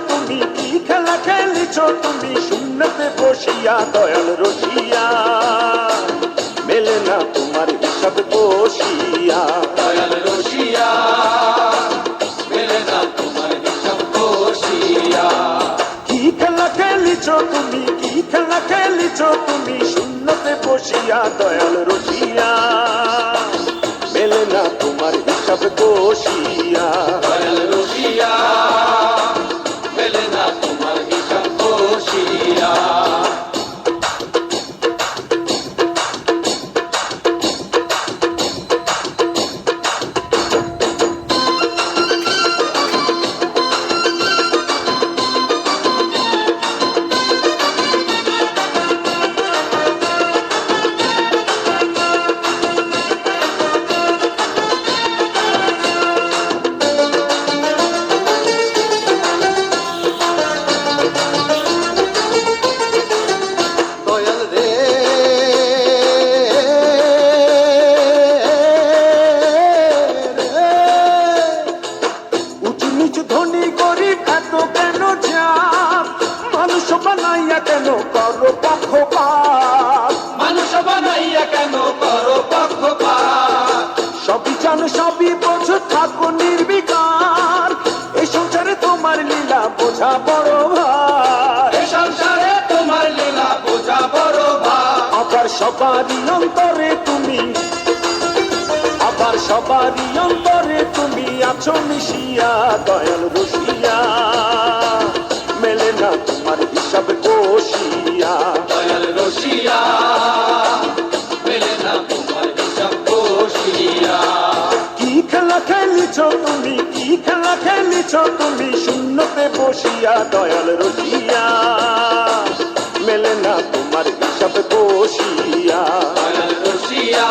তুমি, কি খেলা খেলিছ তুমি শূন্যতে বসিয়া দয়াল রসিয়া, মেলে না তোমার হিসাব বসিয়া। দয়াল রসিয়া মেলে না তোমার হিসাব বসিয়া। কি খেলা খেলিছ তুমি, কি খেলা খেলিছ তুমি শূন্যতে বসিয়া দয়াল রসিয়া, মেলে না তোমার হিসাব বসিয়া। দয়াল রসিয়া মেলে না তোমার হিসাব বসিয়া। ধনী গরিব এত কেন চাপ, মানুষ বানাইয়া কেন করো পক্ষপাত, মানুষ বানাইয়া কেন করো পক্ষপাত। সবই জানো সবই বোঝো থাকো নির্বিকার, এই সংসারে তোমার লীলা বোঝা বড় ভার, এ সংসারে তোমার লীলা বোঝা বড় ভার। আবার সবারই অন্তরে তুমি, আবার সবারই অন্তরে তুমি আছো মিশিয়া দয়াল রসিয়া, মেলে না তোমার হিসাব বসিয়া। দয়াল রসিয়া মেলে না তোমার হিসাব বসিয়া। কি খেলা খেলিছ তুমি, কি খেলা খেলিছ তুমি শূন্যতে বসিয়া দয়াল রসিয়া, মেলে না তোমার হিসাব বসিয়া। দয়াল রসিয়া